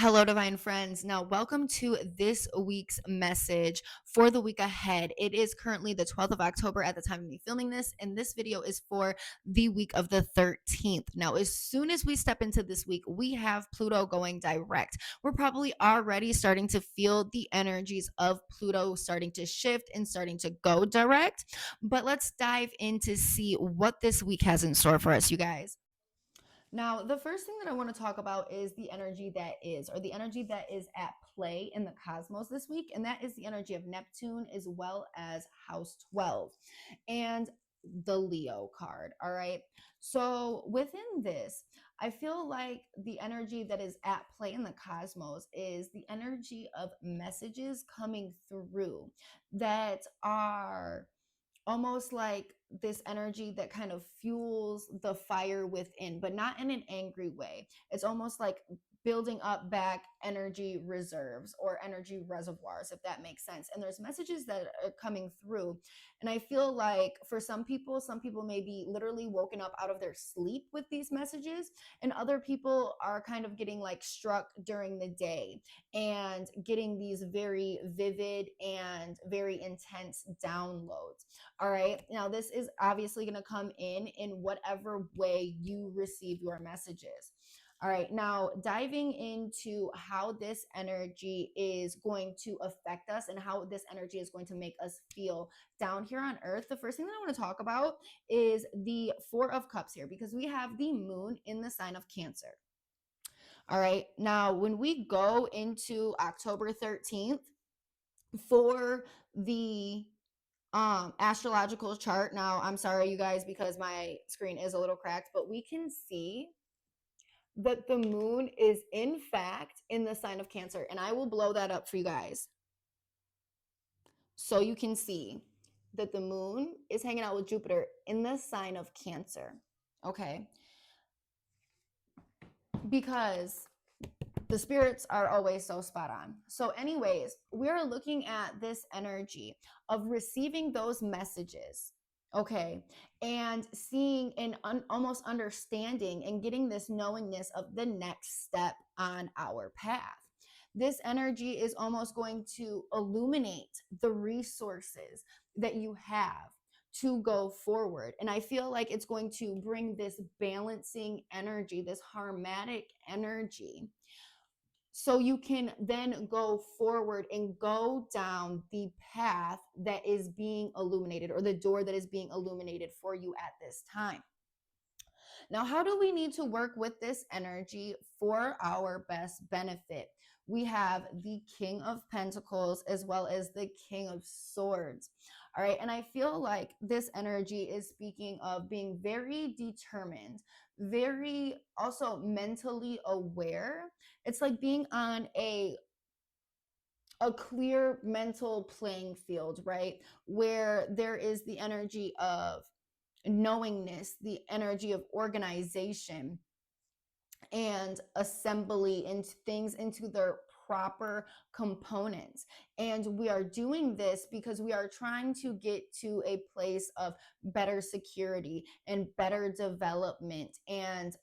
Hello, divine friends. Now, welcome to this week's message for the week ahead. It is currently the 12th of October at the time of me filming this, and this video is for the week of the 13th. Now, as soon as we step into this week, we have Pluto going direct. We're probably already starting to feel the energies of Pluto starting to shift and starting to go direct. But let's dive in to see what this week has in store for us, you guys. Now, the first thing that I want to talk about is the energy that is, or the energy that is at play in the cosmos this week, and that is the energy of Neptune as well as House 12 and the Leo card. All right. So, within this, I feel like the energy that is at play in the cosmos is the energy of messages coming through that are almost like this energy that kind of fuels the fire within, but not in an angry way. It's almost like building up back energy reserves or energy reservoirs, if that makes sense. And there's messages that are coming through. And I feel like for some people may be literally woken up out of their sleep with these messages, and other people are kind of getting like struck during the day and getting these very vivid and very intense downloads. All right. Now, this is obviously going to come in whatever way you receive your messages. All right. Now, diving into how this energy is going to affect us and how this energy is going to make us feel down here on earth, the first thing that I want to talk about is the Four of Cups here, because we have the moon in the sign of Cancer. All right. Now, when we go into October 13th for the astrological chart. Now, I'm sorry, you guys, because my screen is a little cracked, but we can see that the moon is in fact in the sign of Cancer, and I will blow that up for you guys so you can see that the moon is hanging out with Jupiter in the sign of Cancer. Okay, because the spirits are always so spot on. So anyways, we're looking at this energy of receiving those messages, okay, and seeing and almost understanding and getting this knowingness of the next step on our path. This energy is almost going to illuminate the resources that you have to go forward. And I feel like it's going to bring this balancing energy, this harmonic energy, so you can then go forward and go down the path that is being illuminated, or the door that is being illuminated for you at this time. Now, how do we need to work with this energy for our best benefit? We have the King of Pentacles as well as the King of Swords. All right. And I feel like this energy is speaking of being very determined, very also mentally aware. It's like being on a clear mental playing field, right? Where there is the energy of knowingness, the energy of organization and assembly into things into their proper components. And we are doing this because we are trying to get to a place of better security and better development and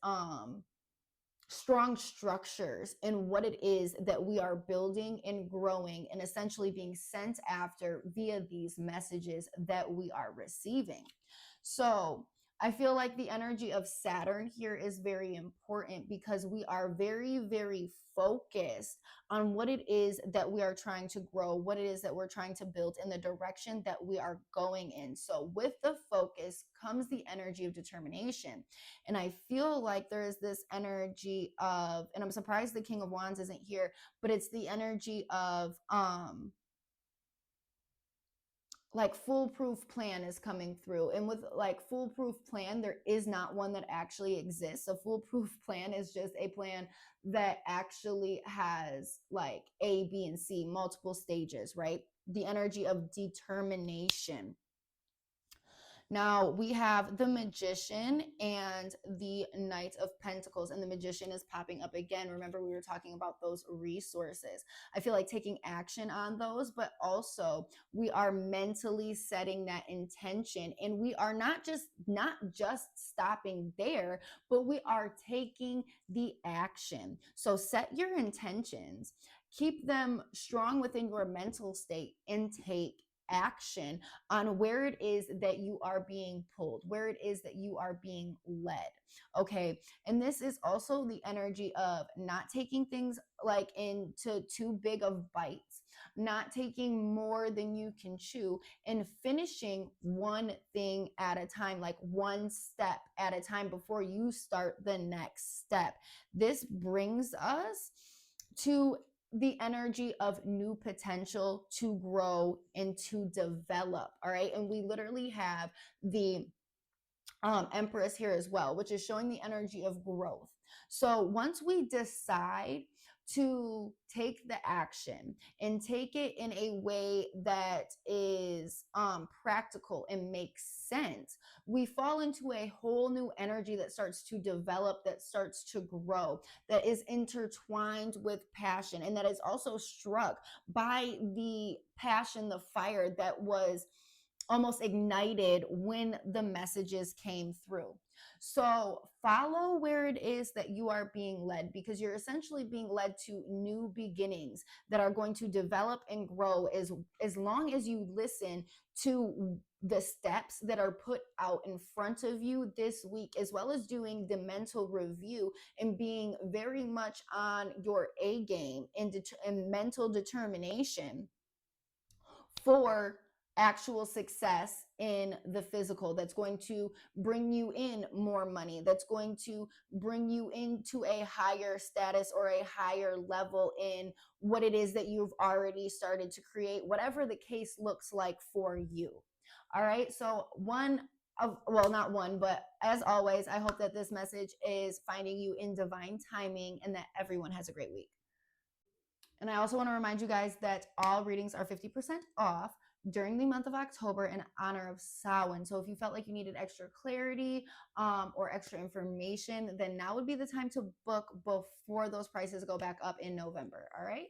strong structures in what it is that we are building and growing and essentially being sent after via these messages that we are receiving. So I feel like the energy of Saturn here is very important because we are very, very focused on what it is that we are trying to grow, what it is that we're trying to build, in the direction that we are going in. So with the focus comes the energy of determination. And I feel like there is this energy of, and I'm surprised the King of Wands isn't here, but it's the energy of like foolproof plan is coming through. And with like foolproof plan, there is not one that actually exists. A foolproof plan is just a plan that actually has like A, B, and C, multiple stages, right? The energy of determination. Now we have the Magician and the Knight of Pentacles, and the Magician is popping up again. Remember, we were talking about those resources. I feel like taking action on those, but also we are mentally setting that intention, and we are not just stopping there, but we are taking the action. So set your intentions, keep them strong within your mental state, and take action on where it is that you are being pulled, where it is that you are being led. Okay. And this is also the energy of not taking things like into too big of bites, not taking more than you can chew, and finishing one thing at a time, like one step at a time before you start the next step. This brings us to the energy of new potential to grow and to develop. All right. And we literally have the Empress here as well, which is showing the energy of growth. So once we decide to take the action and take it in a way that is practical and makes sense, we fall into a whole new energy that starts to develop, that starts to grow, that is intertwined with passion, and that is also struck by the passion, the fire that was almost ignited when the messages came through. So follow where it is that you are being led, because you're essentially being led to new beginnings that are going to develop and grow as long as you listen to the steps that are put out in front of you this week, as well as doing the mental review and being very much on your A game and mental determination for actual success in the physical, that's going to bring you in more money, that's going to bring you into a higher status or a higher level in what it is that you've already started to create, whatever the case looks like for you. All right. So not one, but as always, I hope that this message is finding you in divine timing and that everyone has a great week. And I also want to remind you guys that all readings are 50% off during the month of October in honor of Samhain. So if you felt like you needed extra clarity or extra information, then now would be the time to book before those prices go back up in November. All right.